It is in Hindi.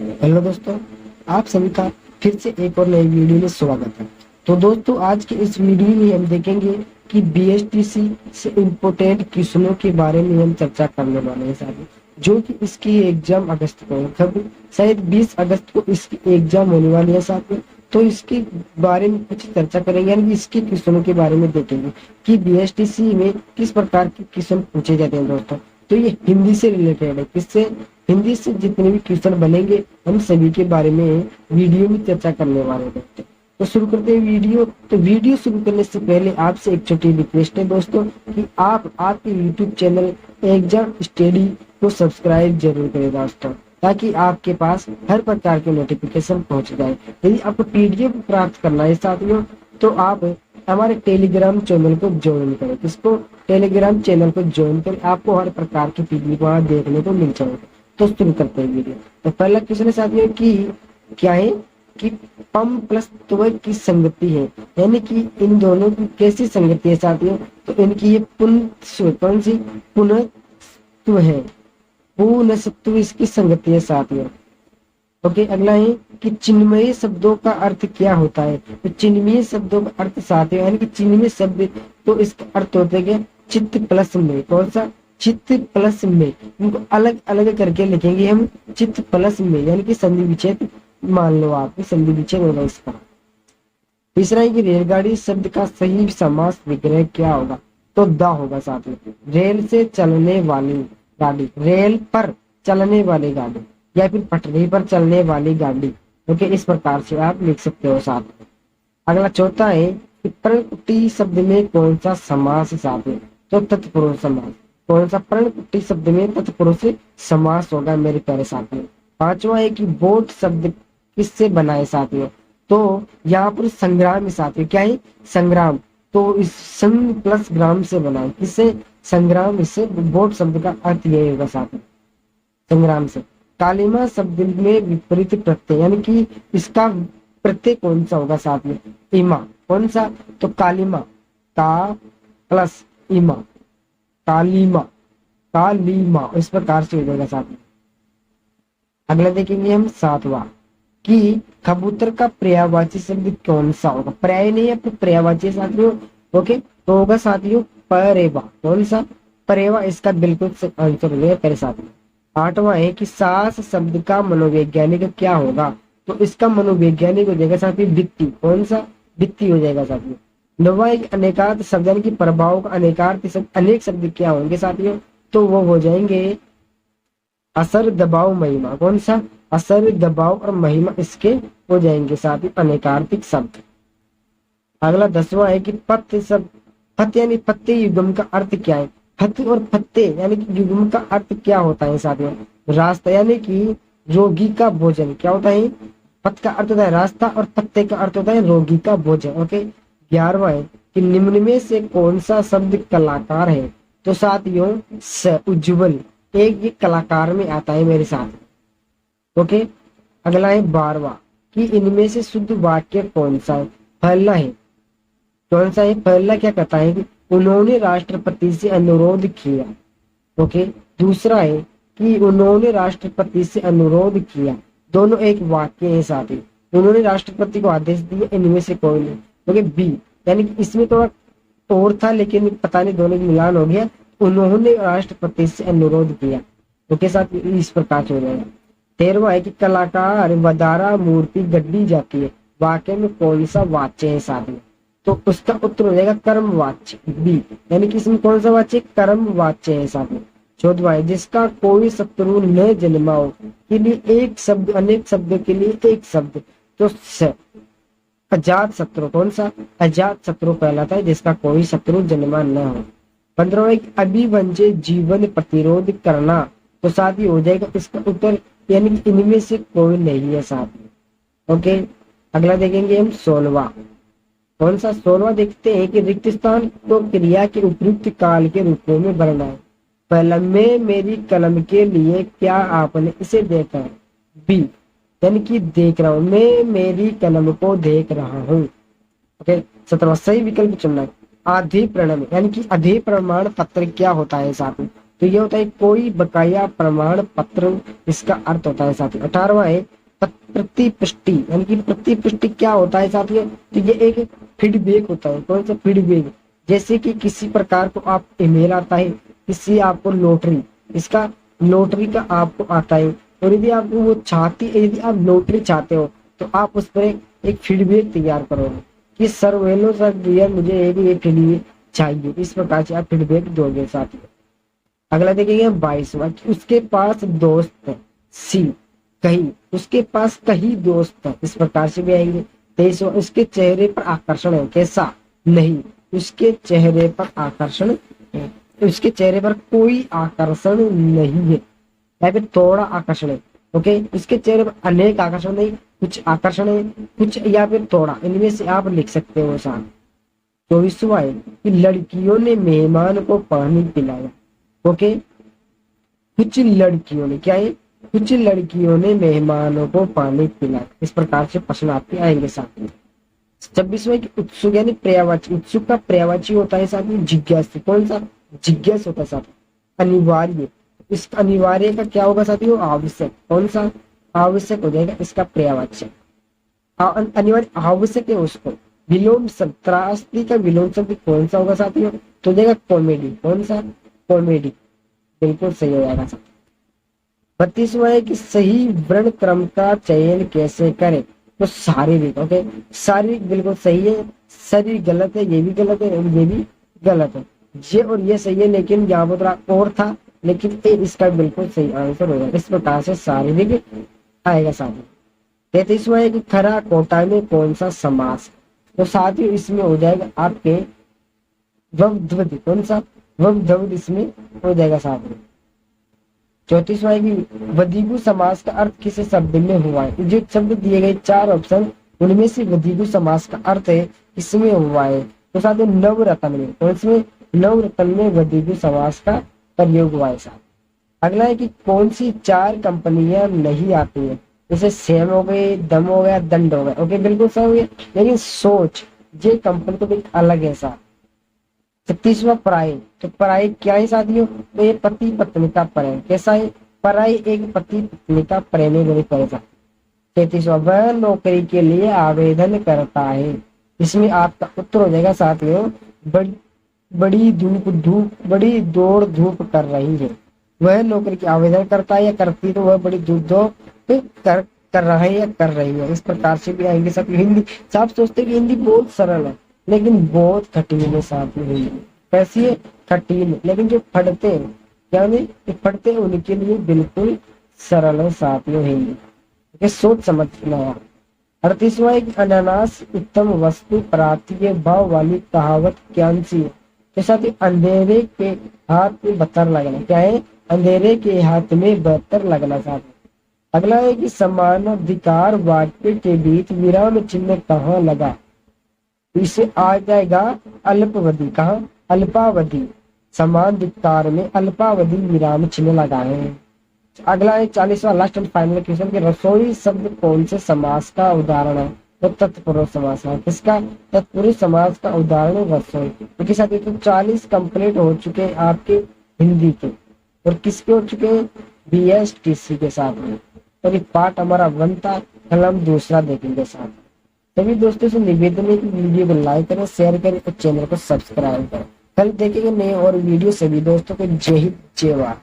हेलो दोस्तों, आप सभी का फिर से एक और नई वीडियो में स्वागत है। तो दोस्तों, आज के इस वीडियो में हम देखेंगे कि बीएसटीसी से इम्पोर्टेंट क्वेश्चनों के बारे में हम चर्चा करने वाले हैं साहब, जो कि इसकी एग्जाम अगस्त को है। कब? शायद 20 अगस्त को इसकी एग्जाम होने वाली है साहब। तो इसके बारे में कुछ चर्चा करेंगे, यानी कि इसके क्वेश्चनों के बारे में देखेंगे कि बीएसटीसी में किस प्रकार के क्वेश्चन पूछे जाते हैं दोस्तों। तो ये हिंदी से रिलेटेड है। किससे? हिंदी से जितने भी क्वेश्चन बनेंगे हम सभी के बारे में वीडियो में चर्चा करने वाले हैं दोस्तों। तो शुरू करते हैं वीडियो। तो वीडियो शुरू करने से पहले आपसे एक छोटी रिक्वेस्ट है दोस्तों कि आप आपके यूट्यूब चैनल एग्जाम स्टडी को सब्सक्राइब जरूर करें दोस्तों, ताकि आपके पास हर प्रकार के नोटिफिकेशन पहुंच जाए। यदि आपको पीडीएफ प्राप्त करना है साथियों, तो आप हमारे टेलीग्राम चैनल को ज्वाइन करें। किसको? टेलीग्राम चैनल को ज्वाइन करें, आपको हर प्रकार की पीडीएफ वहां देखने को मिल जाएगा। तो शुरू करते हैं वीडियो। तो पहला क्वेश्चन है साथियों कि क्या है कि पम प्लस त्व की संगति है, यानी कि इन दोनों की कैसी संगति है साथियों। तो इनकी ये कौन सी पुनः है, पुनः इसकी संगति है साथियों। ओके, अगला है कि चिन्मय शब्दों का अर्थ क्या होता है। तो चिन्मय शब्दों का अर्थ साथियों, यानी कि चिन्मय शब्द, तो इसका अर्थ होता है क्या? चित्त प्लस में। कौन सा? चित्त प्लस में। इनको अलग अलग करके लिखेंगे हम, चित्त प्लस में, यानी कि संधि विच्छेद मान लो, आपकी संधि विच्छेद होगा इसका। तीसरा है कि रेलगाड़ी शब्द का सही समास विग्रह क्या होगा। तो द होगा साथियों। रेल से चलने वाली गाड़ी, रेल पर चलने वाली गाड़ी, या फिर पटरी पर चलने वाली गाड़ी। ओके, इस प्रकार से आप लिख सकते हो साथ में। अगला चौथा है कि प्रणकुटी शब्द में कौन सा समास साथियों। तो तत्पुरुष समास। कौन सा? प्रणकुटी शब्द में तत्पुरुष समास होगा मेरे प्यारे साथियों। पांचवा है कि बोट शब्द किससे बना है साथियों। तो यहाँ पर संग्राम साथियों। क्या है? संग्राम। तो इस संग प्लस ग्राम से बना है। किससे? संग्राम। इससे बोट शब्द का अर्थ यही होगा साथियों, संग्राम से। कालिमा शब्द में विपरीत प्रत्यय, यानी कि इसका प्रत्यय कौन सा होगा साथियों? इमा। कौन सा? तो कालिमा, का प्लस इमा, कालीमा, कालीमा, इस प्रकार से हो जाएगा साथियों। अगला देखेंगे हम सातवां कि कबूतर का पर्यायवाची शब्द कौन सा होगा। पर्याय नहीं है, पर्यायवाची साथियों। ओके, तो होगा साथियों परेवा। कौन सा? परेवा, इसका बिल्कुल आंसर हो गया मेरे साथियों। आठवां है कि सास शब्द का मनोवैज्ञानिक क्या होगा। तो इसका मनोवैज्ञानिक हो जाएगा साथियों वित्ती। कौन सा? वित्ती हो जाएगा साथियों। नौवां है कि अनेकार्थ शब्द, यानी कि प्रभाव का अनेकार्थ शब्द, अनेक शब्द क्या होंगे साथियों। तो वो हो जाएंगे असर, दबाव, महिमा। कौन सा? असर, दबाव और महिमा, इसके हो जाएंगे साथियों अनेकार्थिक शब्द। अगला 10वां है कि पत्य शब्द, पत्य यानी पत्ते युग्म का अर्थ क्या है। पत्य और पत्ते यानी कि युग्म का अर्थ क्या होता है साथियों? रास्ता, यानी कि रोगी का भोजन। क्या होता है? पथ का अर्थ होता है रास्ता और पत्ते का अर्थ होता है रोगी का भोजन। ओके, 11वां है कि निम्न में से कौन सा शब्द कलाकार है। तो साथियों उज्जवल एक ये कलाकार में आता है मेरे साथ। ओके, अगला है 12वां कि इनमें से शुद्ध वाक्य कौन सा है। पहला है, कौन सा है? पहला क्या कहता है कि उन्होंने राष्ट्रपति से अनुरोध किया। ओके, दूसरा है कि उन्होंने राष्ट्रपति से अनुरोध किया। दोनों एक वाक्य है साथी। उन्होंने राष्ट्रपति को आदेश दिया, इनमें से कोई नहीं। ओके, बी, यानी कि इसमें थोड़ा और था लेकिन पता नहीं दोनों की मिलान हो गया। उन्होंने राष्ट्रपति से अनुरोध किया। ओके साथ, इस प्रकार से हो जाएगा। 13वां है कि कलाकार वदारा मूर्ति गढ़ी जाती है। वाक्य में कौन सा वाच्य है साथी। तो उसका उत्तर हो जाएगा कर्म वाच्य, बी, यानी कि इसमें कौन सा वाच्य? कर्म वाच्य है साथी। 14वां है जिसका कोई शत्रु न जन्माओ के लिए एक शब्द, अनेक शब्दों के लिए एक शब्द। तो अजात शत्रु। कौन सा? अजात शत्रु कहलाता है जिसका कोई शत्रु जन्मा न हो। 15वां अभिवंजे जीवन प्रतिरोध करना। तो साथ ही हो जाएगा इसका उत्तर, यानी कि इनमें से कोई नहीं है साथ। ओके, अगला देखेंगे हम 16वां। कौन सा? 16वां देखते हैं कि रिक्त स्थान को क्रिया के उपयुक्त काल के रूपों में भरना है। पहला, मैं मेरी कलम के लिए क्या आपने इसे देखा है। बी, यानी कि देख रहा हूं, मैं मेरी कलम को देख रहा हूँ। ओके, 17वां सही विकल्प चुनना है। आधि प्रणम, यानी कि आधि प्रमाण पत्र क्या होता है साथियों। तो ये होता है कोई बकाया प्रमाण पत्र, इसका अर्थ होता है साथियों। 18वां है प्रतिपुष्टि, यानी कि प्रतिपुष्टि क्या होता है साथियों, तो ये एक फीडबैक होता है। कौन सा फीडबैक, जैसे कि किसी प्रकार को आप ईमेल आता है, किसी आपको लॉटरी, इसका लॉटरी का आपको आता है, और यदि आपको वो यदि आप लॉटरी चाहते हो तो आप उस पर एक फीडबैक तैयार करोगे कि सर वेलो सर भैया मुझे ये फीडबैक चाहिए, इस प्रकार से आप फीडबैक दोगे साथियों। अगला देखेंगे 22वां, उसके पास दोस्त है सी, कहीं उसके पास कहीं दोस्त है, इस प्रकार से भी आएंगे। 23वां, उसके चेहरे पर आकर्षण है, कैसा, नहीं, उसके चेहरे पर आकर्षण है, उसके चेहरे पर कोई आकर्षण नहीं है, या फिर थोड़ा आकर्षण है। ओके, इसके चेहरे पर अनेक आकर्षण नहीं, कुछ आकर्षण है, कुछ या फिर थोड़ा, इनमें से आप लिख सकते हो साथ। 24वां है कि लड़कियों ने मेहमान को पानी पिलाया। ओके, कुछ लड़कियों ने क्या है, कुछ लड़कियों ने मेहमानों को पानी पिलाया, इस प्रकार से प्रश्न आपके आएंगे साथ में। 26वां की उत्सुक यानी पर्यायवाची, उत्सुक का पर्यायवाची होता है साथ में जिज्ञासु। कौन सा, जिज्ञास होता है साथ में। अनिवार्य, इस अनिवार्य का क्या होगा साथियों, आवश्यक। कौन सा, आवश्यक हो जाएगा इसका पर्यायवाची। अनिवार्य आवश्यक है उसको। विलोम शब्द, त्रासदी का विलोम शब्द कौन सा होगा साथियों, तो देगा कॉमेडी। कौन सा, कॉमेडी, बिल्कुल सही हो जाएगा साथियों। 32वां है कि सही वर्ण क्रम का चयन कैसे करें, तो शारीरिक। ओके, शारीरिक बिल्कुल सही है, शरीर गलत है, ये भी गलत है और ये भी गलत है, ये और ये सही है, लेकिन यहाँ पर थोड़ा और था, लेकिन ए इसका बिल्कुल सही आंसर होगा। इस प्रकार से शारीरिक आएगा साथियों। 33वां है कि खरा कोटा में कौन सा समास, तो साथियों इसमें हो जाएगा आपके ववध्वनि। कौन सा, ववध्वनि इसमें हो जाएगा साथियों। 34वां है कि वधिगु समास का अर्थ किस शब्द में हुआ है, जो शब्द दिए गए 4 ऑप्शन उनमें से वधिगु समास का अर्थ है इसमें हुआ है, तो साथियों नवरत्न में। तो इसमें नवरत्न में वधिगु समास का प्रयोग हुआ है साथ। अगला है कि कौन सी 4 कंपनियां नहीं आती है, जैसे सेम हो गई, दम हो गया, दंड हो गया। ओके, बिल्कुल सही हो गया, लेकिन सोच ये कंपनी तो बिल्कुल अलग है साथ। 36वां पराई, तो पराई क्या है साथियों, तो ये पति पत्नी का प्रेम, कैसा है, पराई एक पति पत्नी का प्रेम है, मेरे परेशान। 33वां, वह नौकरी के लिए आवेदन करता है, इसमें आपका उत्तर हो जाएगा साथियों बड़ी बड़ी दौड़ धूप कर रही है। वह नौकरी की आवेदन करता है या करती, तो वह बड़ी दौड़ कर रहा है या कर रही है, इस प्रकार से भी आएंगे सब। हिंदी सब सोचते कि हिंदी बहुत सरल है, लेकिन बहुत कठिन है साथ में हिंदी। कैसी है, कठिन, लेकिन जो पढ़ते हैं यानी पढ़ते हैं उनके लिए बिल्कुल सरल है साथ में हिंदी, ये सोच समझना है। 38वां एक अनानास उत्तम वस्तु प्राप्तीय भाव वाली कहावत क्या सी है, तो साथ ही अंधेरे के हाथ में बहतर लगना, क्या है, अंधेरे के हाथ में बहतर लगना साथ। अगला है कि समानाधिकार वाक्य के बीच विराम चिन्ह कहाँ लगा, इसे आ जाएगा अल्पावधि, कहा, अल्पावधि, समानाधिकार में अल्पावधि विराम चिन्ह लगाए हैं। अगला है 40वां लास्ट एंड फाइनल क्वेश्चन कि रसोई शब्द कौन से समास का उदाहरण है, तो तत्पुरुष समास है। किसका, तत्पुरुष समास का उदाहरण है रसोई। क्योंकि साथ ही तो 40 कंप्लीट हो चुके हैं आपके हिंदी के, और किसके हो चुके हैं, BSTC के साथ में। और ये पार्ट हमारा 1 था, कल हम दूसरा देखेंगे साथ। सभी दोस्तों से निवेदन है कि वीडियो को लाइक करें, शेयर करें और चैनल को सब्सक्राइब करें। कल देखेंगे नए और वीडियो। सभी दोस्तों को जय हिंद, जय भारत।